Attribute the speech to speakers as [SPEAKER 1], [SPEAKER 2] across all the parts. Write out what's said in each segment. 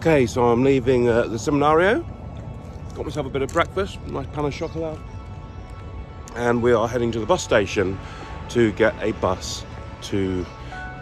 [SPEAKER 1] Okay, so I'm leaving the seminario. Got myself a bit of breakfast, nice pan of chocolate, and we are heading to the bus station to get a bus to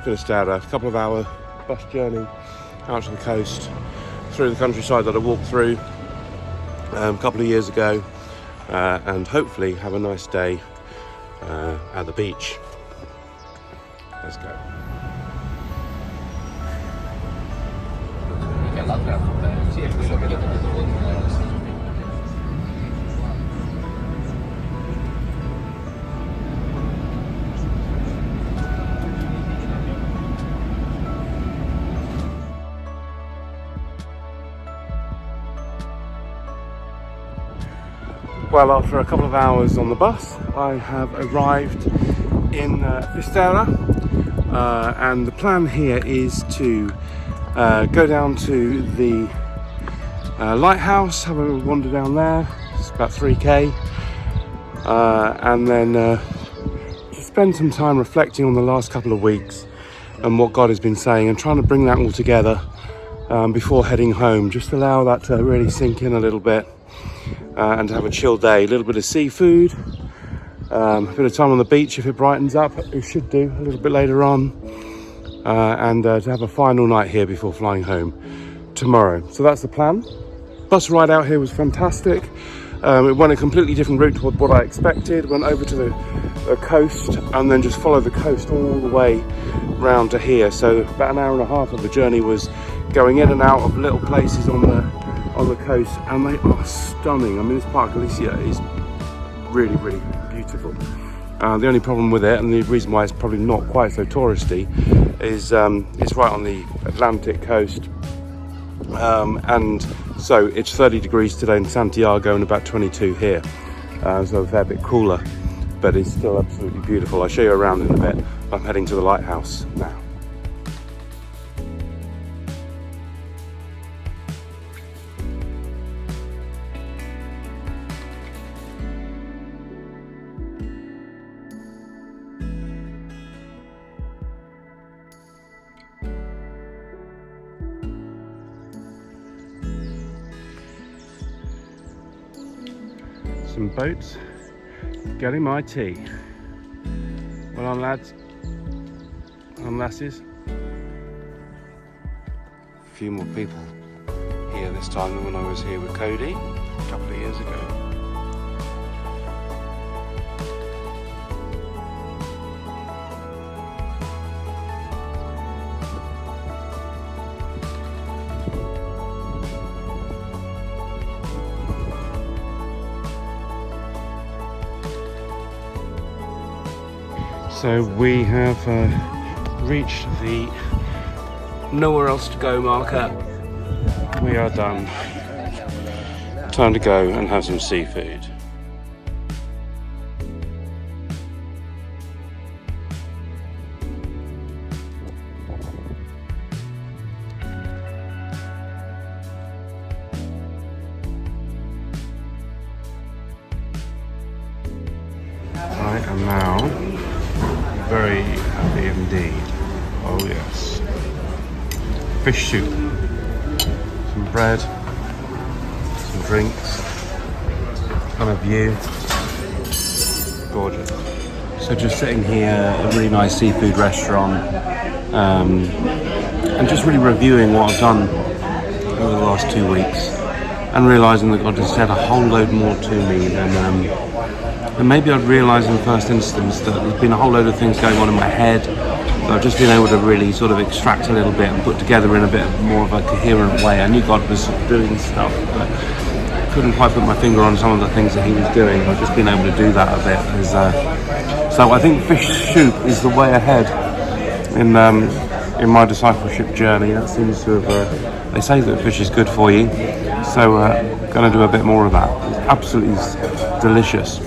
[SPEAKER 1] Fisterra. A couple of hour bus journey out to the coast through the countryside that I walked through a couple of years ago, and hopefully have a nice day at the beach. Let's go. Well, after a couple of hours on the bus, I have arrived in Fisterra, and the plan here is to go down to the lighthouse, have a wander down there. It's about 3k, and then just spend some time reflecting on the last couple of weeks and what God has been saying, and trying to bring that all together before heading home. Just allow that to really sink in a little bit. And to have a chill day, a little bit of seafood, a bit of time on the beach if it brightens up, it should do a little bit later on, and to have a final night here before flying home tomorrow. So that's the plan. Bus ride out here was fantastic. It went a completely different route to what I expected. Went over to the coast and then just followed the coast all the way round to here. So about an hour and a half of the journey was going in and out of little places on the coast, and they are stunning. I mean, this part of Galicia is really, really beautiful. The only problem with it, and the reason why it's probably not quite so touristy, is it's right on the Atlantic coast, and so it's 30 degrees today in Santiago and about 22 here, so a fair bit cooler, but it's still absolutely beautiful. I'll show you around in a bit. I'm heading to the lighthouse now. Some boats getting my tea. Well on, lads and lasses. A few more people here this time than when I was here with Cody a couple of years ago. So we have reached the nowhere else to go marker. We are done. Time to go and have some seafood. I am now very happy indeed. Oh yes. Fish soup, some bread, some drinks, and a view. Gorgeous. So just sitting here at a really nice seafood restaurant, and just really reviewing what I've done over the last 2 weeks, and realising that God has said a whole load more to me than and maybe I'd realised in the first instance that there's been a whole load of things going on in my head that I've just been able to really sort of extract a little bit and put together in a bit more of a coherent way. I knew God was doing stuff, but I couldn't quite put my finger on some of the things that he was doing. I've just been able to do that a bit. So I think fish soup is the way ahead in my discipleship journey. That seems to have, they say that fish is good for you, so going to do a bit more of that. It's absolutely delicious.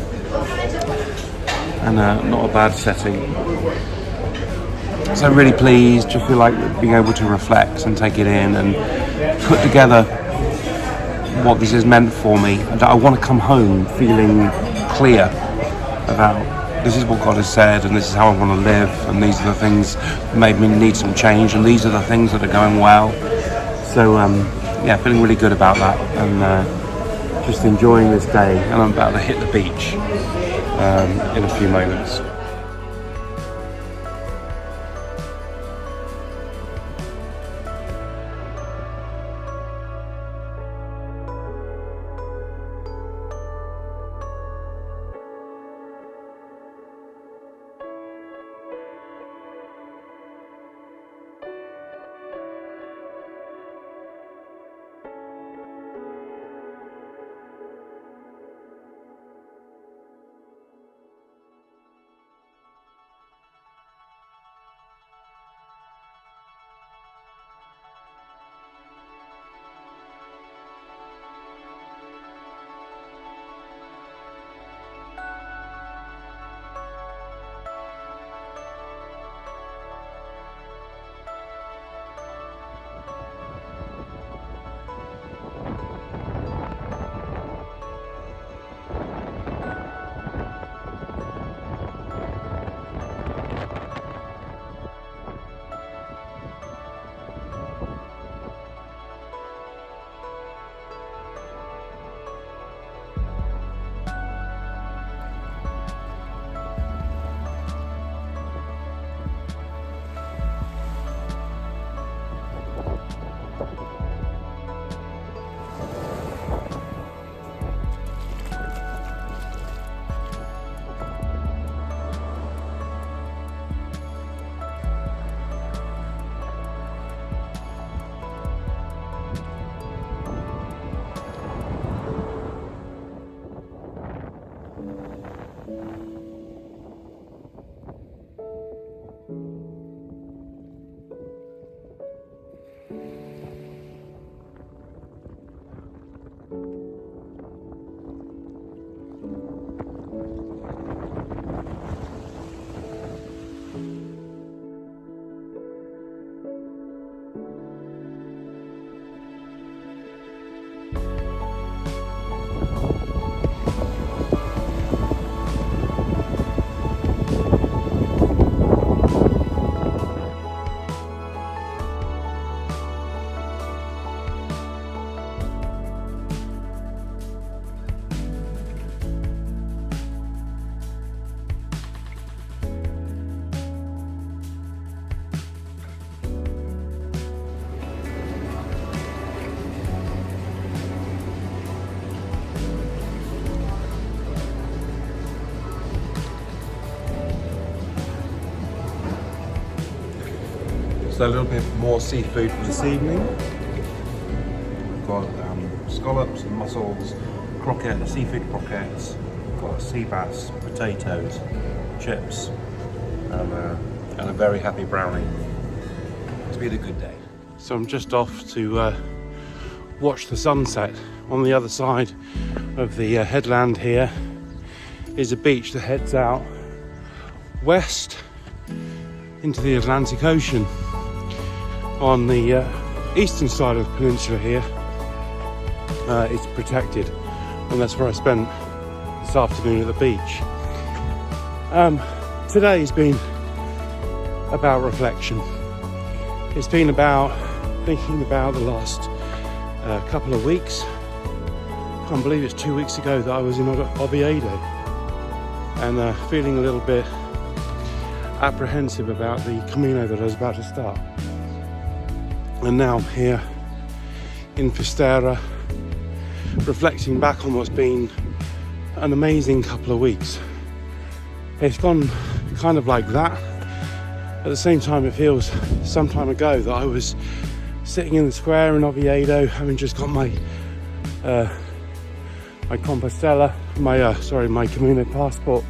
[SPEAKER 1] And not a bad setting. So really pleased, just feel like being able to reflect and take it in and put together what this has meant for me. And I want to come home feeling clear about this is what God has said, and this is how I want to live, and these are the things that made me need some change, and these are the things that are going well. So yeah, feeling really good about that, and just enjoying this day. And I'm about to hit the beach in a few moments. So a little bit more seafood for this evening. We've got scallops and mussels, seafood croquettes, we've got sea bass, potatoes, chips, and a very happy brownie. It's been a good day. So I'm just off to watch the sunset. On the other side of the headland here is a beach that heads out west into the Atlantic Ocean. On the eastern side of the peninsula here, it's protected, and that's where I spent this afternoon at the beach. Today's been about reflection. It's been about thinking about the last couple of weeks. I can't believe it's 2 weeks ago that I was in Oviedo, and feeling a little bit apprehensive about the Camino that I was about to start. And now I'm here in Fisterra, reflecting back on what's been an amazing couple of weeks. It's gone kind of like that. At the same time, it feels some time ago that I was sitting in the square in Oviedo, having just got my Compostela, my Camino passport,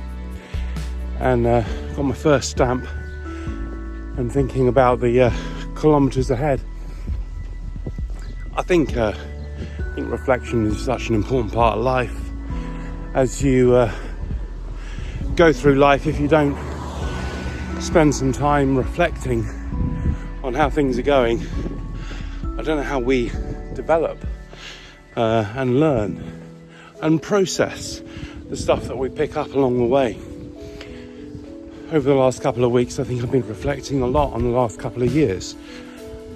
[SPEAKER 1] and got my first stamp, and thinking about the kilometres ahead. I think reflection is such an important part of life. As you go through life, if you don't spend some time reflecting on how things are going, I don't know how we develop and learn and process the stuff that we pick up along the way. Over the last couple of weeks, I think I've been reflecting a lot on the last couple of years.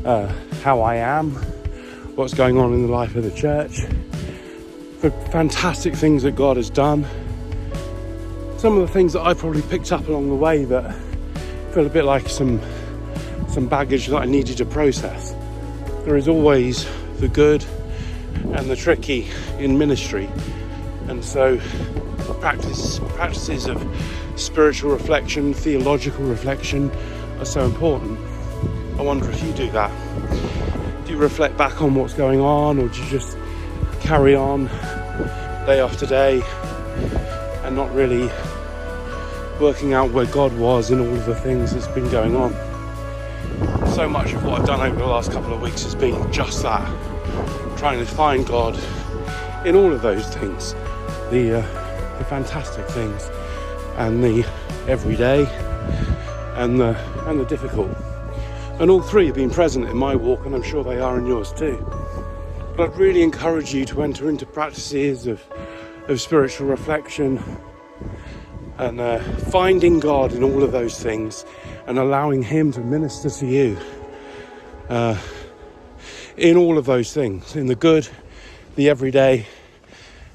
[SPEAKER 1] How I am, what's going on in the life of the church, the fantastic things that God has done, some of the things that I probably picked up along the way that feel a bit like some baggage that I needed to process. There is always the good and the tricky in ministry, and so practices of spiritual reflection, theological reflection are so important. I wonder if you do that. Do you reflect back on what's going on, or do you just carry on day after day and not really working out where God was in all of the things that's been going on? So much of what I've done over the last couple of weeks has been just that, trying to find God in all of those things, the fantastic things and the everyday and the difficult. And all three have been present in my walk, and I'm sure they are in yours too. But I'd really encourage you to enter into practices of spiritual reflection and finding God in all of those things and allowing Him to minister to you in all of those things, in the good, the everyday,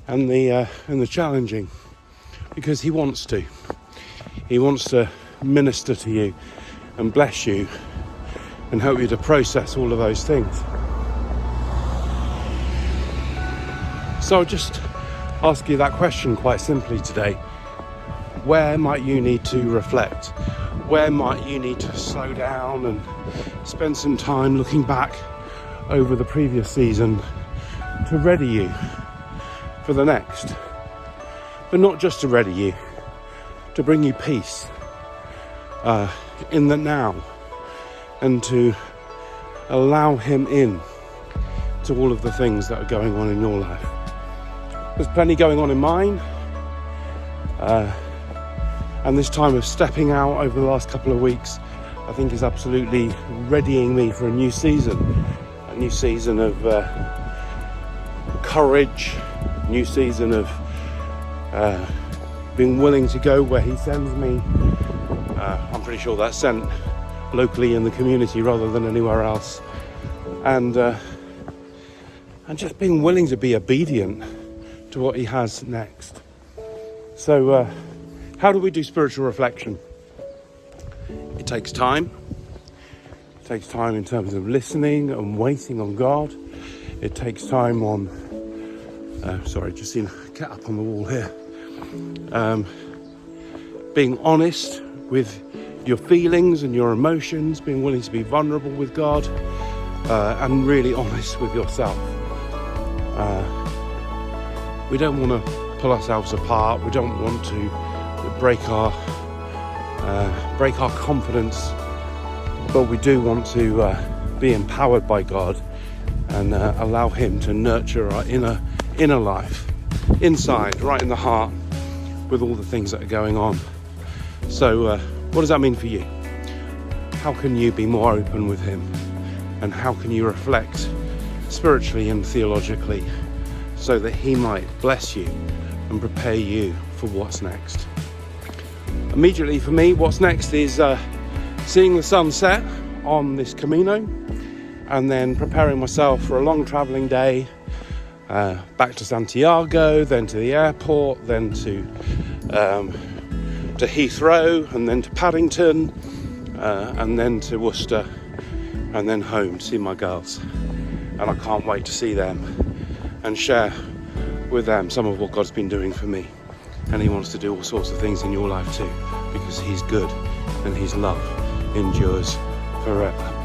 [SPEAKER 1] and the challenging, because He wants to. He wants to minister to you and bless you and help you to process all of those things. So I'll just ask you that question quite simply today. Where might you need to reflect? Where might you need to slow down and spend some time looking back over the previous season to ready you for the next? But not just to ready you, to bring you peace in the now, and to allow Him in to all of the things that are going on in your life. There's plenty going on in mine, and this time of stepping out over the last couple of weeks, I think, is absolutely readying me for a new season of courage, a new season of being willing to go where He sends me. I'm pretty sure that's sent locally in the community rather than anywhere else, and just being willing to be obedient to what He has next. So how do we do spiritual reflection? It takes time. It takes time in terms of listening and waiting on God. It takes time on just seen a cat up on the wall here. Being honest with your feelings and your emotions, being willing to be vulnerable with God, and really honest with yourself. We don't want to pull ourselves apart. We don't want to break our confidence, but we do want to be empowered by God and allow Him to nurture our inner life, inside, right in the heart, with all the things that are going on. So what does that mean for you? How can you be more open with Him? And how can you reflect spiritually and theologically so that He might bless you and prepare you for what's next? Immediately for me, what's next is seeing the sun set on this Camino, and then preparing myself for a long travelling day back to Santiago, then to the airport, then to Heathrow, and then to Paddington, and then to Worcester, and then home to see my girls. And I can't wait to see them and share with them some of what God's been doing for me. And He wants to do all sorts of things in your life too, because He's good and His love endures forever.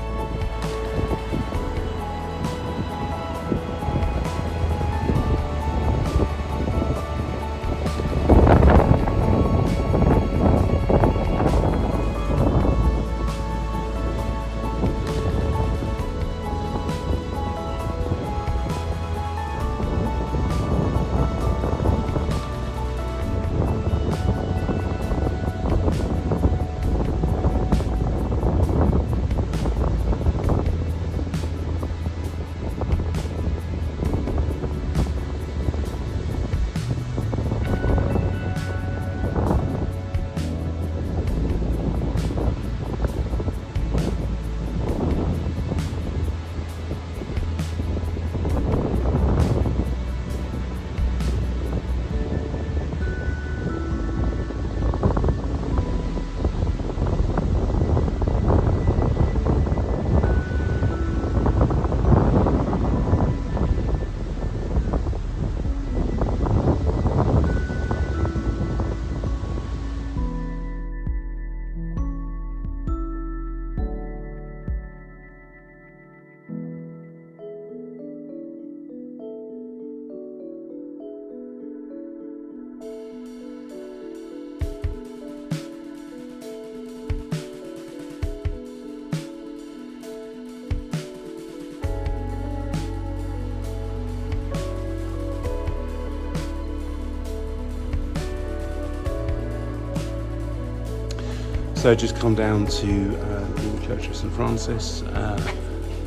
[SPEAKER 1] So just come down to the Church of St. Francis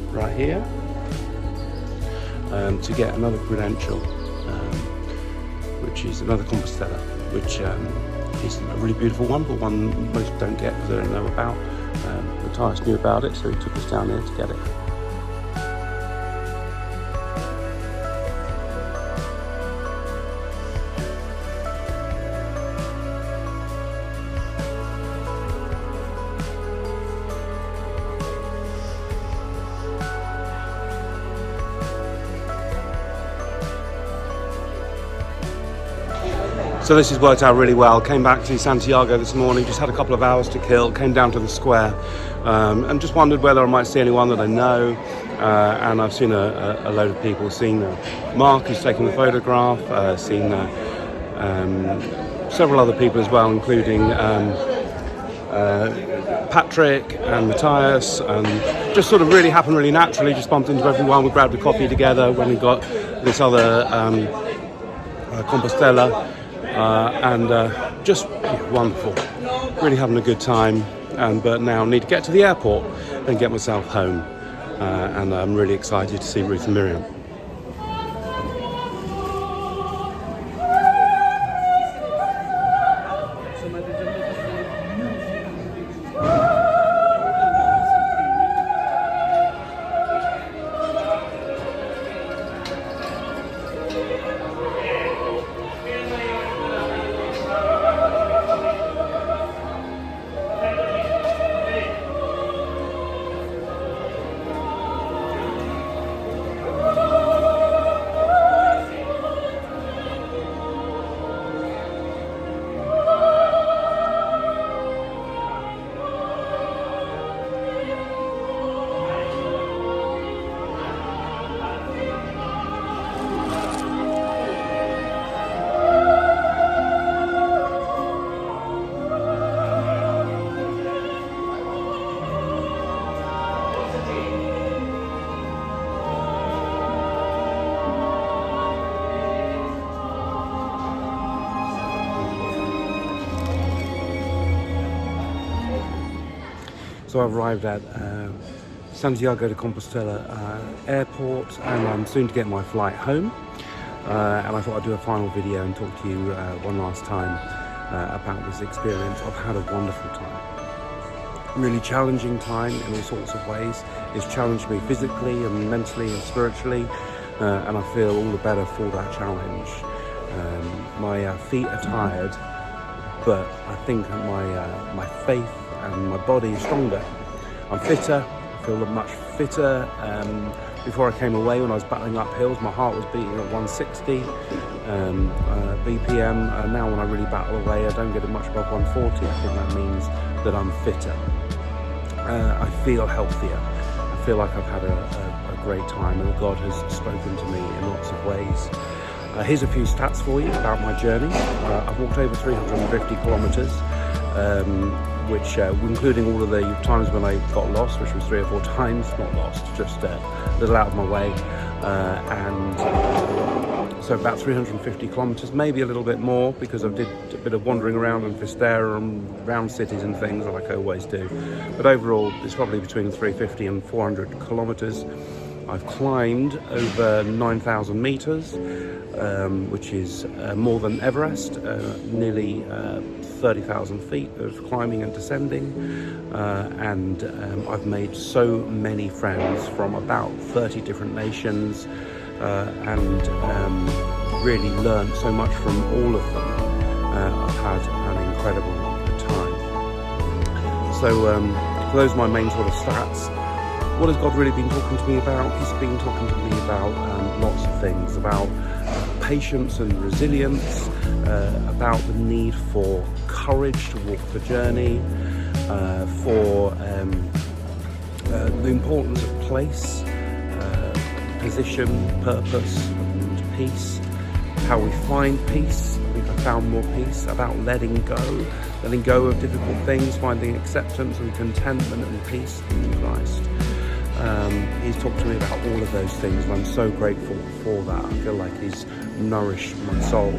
[SPEAKER 1] right here to get another credential, which is another Compostela, which is a really beautiful one, but one most don't get because they don't know about. Matthias knew about it, so he took us down here to get it. So this has worked out really well. Came back to Santiago this morning, just had a couple of hours to kill, came down to the square and just wondered whether I might see anyone that I know. And I've seen a load of people. Seen Mark, who's taking the photograph, seen several other people as well, including Patrick and Matthias, and just sort of really happened really naturally. Just bumped into everyone, we grabbed a coffee together when we got this other Compostela. And just wonderful, really having a good time, but now need to get to the airport and get myself home, and I'm really excited to see Ruth and Miriam. So I've arrived at Santiago de Compostela airport, and I'm soon to get my flight home. And I thought I'd do a final video and talk to you one last time about this experience. I've had a wonderful time. Really challenging time in all sorts of ways. It's challenged me physically and mentally and spiritually, and I feel all the better for that challenge. My feet are tired, but I think my faith and my body is stronger. I'm fitter. I feel much fitter. Before I came away, when I was battling up hills, my heart was beating at 160 BPM. Now when I really battle away, I don't get it much above 140. I think that means that I'm fitter. I feel healthier. I feel like I've had a great time, and God has spoken to me in lots of ways. Here's a few stats for you about my journey. I've walked over 350 kilometers, which including all of the times when I got lost, which was 3 or 4 times, not lost, just a little out of my way, and so about 350 kilometers, maybe a little bit more, because I did a bit of wandering around in Fisterra and around cities and things like I always do, but overall it's probably between 350 and 400 kilometers. I've climbed over 9,000 meters, which is more than Everest, nearly 30,000 feet of climbing and descending, and I've made so many friends from about 30 different nations, and really learned so much from all of them. I've had an incredible time. So those are my main sort of stats. What has God really been talking to me about? He's been talking to me about lots of things, about patience and resilience, about the need for courage to walk the journey, for the importance of place, position, purpose and peace, how we find peace. I think I found more peace, about letting go of difficult things, finding acceptance and contentment and peace in Christ. He's talked to me about all of those things, and I'm so grateful for that. I feel like he's nourished my soul.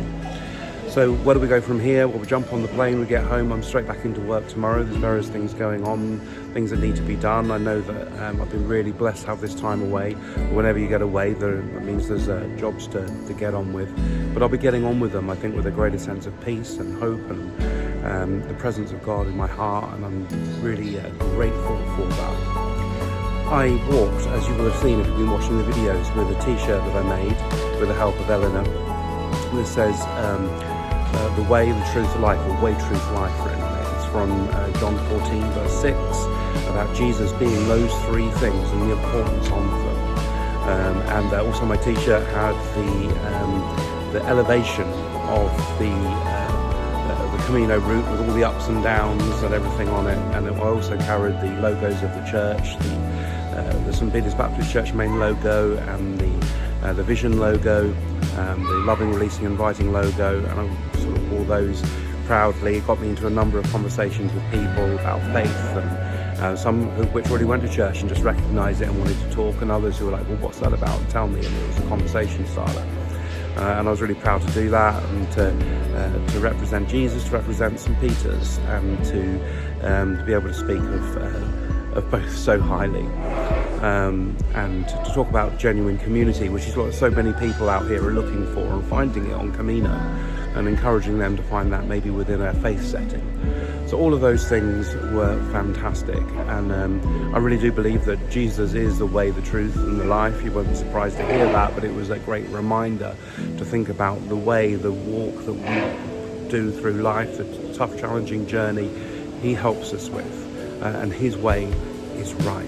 [SPEAKER 1] So So where do we go from here? Well, we jump on the plane, we get home, I'm straight back into work tomorrow. There's various things going on, things that need to be done. I know that I've been really blessed to have this time away. Whenever you get away, that means there's jobs to get on with. But I'll be getting on with them, I think, with a greater sense of peace and hope and the presence of God in my heart, and I'm really grateful for that. I walked, as you will have seen if you've been watching the videos, with a t-shirt that I made with the help of Eleanor. This says the way, the truth, life, or way, truth, life written. It's from John 14 verse 6, about Jesus being those three things and the importance of them. And also my t-shirt had the elevation of the Camino route with all the ups and downs and everything on it. And I also carried the logos of the church, the St. Peter's Baptist Church main logo, and the Vision logo, the Loving, Releasing, Inviting logo, and I sort of wore those proudly. It got me into a number of conversations with people about faith, and some of which already went to church and just recognised it and wanted to talk, and others who were like, well, what's that about? Tell me. And it was a conversation starter. And I was really proud to do that, and to represent Jesus, to represent St. Peter's, and to be able to speak of both so highly, and to talk about genuine community, which is what so many people out here are looking for and finding it on Camino, and encouraging them to find that maybe within a faith setting. So all of those things were fantastic, and I really do believe that Jesus is the way, the truth, and the life. You won't be surprised to hear that, but it was a great reminder to think about the way, the walk that we do through life, the tough, challenging journey he helps us with, and his way is right.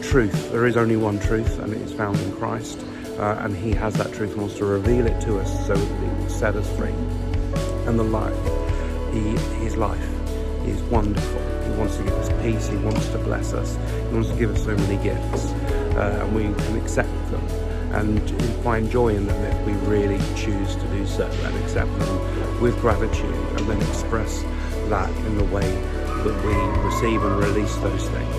[SPEAKER 1] Truth, there is only one truth, and it is found in Christ, and he has that truth and wants to reveal it to us so that it will set us free. And the life, his life is wonderful. He wants to give us peace, he wants to bless us, he wants to give us so many gifts, and we can accept them and find joy in them if we really choose to do so, and accept them with gratitude, and then express that in the way that we receive and release those things.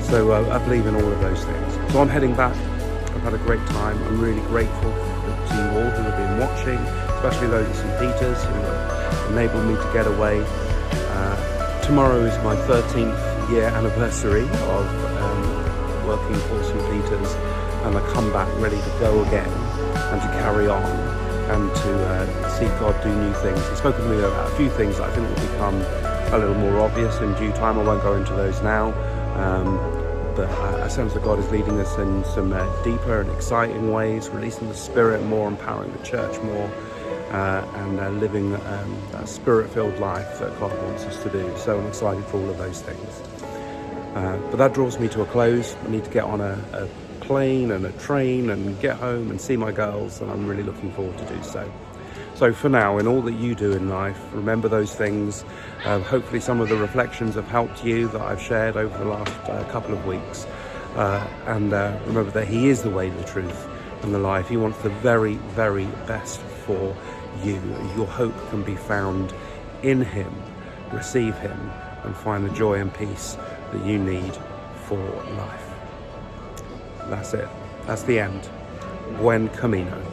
[SPEAKER 1] So I believe in all of those things. So I'm heading back. I've had a great time. I'm really grateful to you all who have been watching, especially those at St. Peter's who have enabled me to get away. Tomorrow is my 13th year anniversary of working for St. Peter's, and I come back ready to go again and to carry on and to see God do new things. He's spoken to me about a few things that I think will become a little more obvious in due time. I won't go into those now, but I sense that God is leading us in some deeper and exciting ways, releasing the Spirit more, empowering the church more, and living that Spirit-filled life that God wants us to do. So I'm excited for all of those things. But that draws me to a close. I need to get on a plane and a train and get home and see my girls, and I'm really looking forward to do so. So for now, in all that you do in life, remember those things. Hopefully some of the reflections have helped you that I've shared over the last couple of weeks. And remember that he is the way, the truth, and the life. He wants the very, very best for you. Your hope can be found in him. Receive him and find the joy and peace that you need for life. That's it. That's the end. Buen Camino.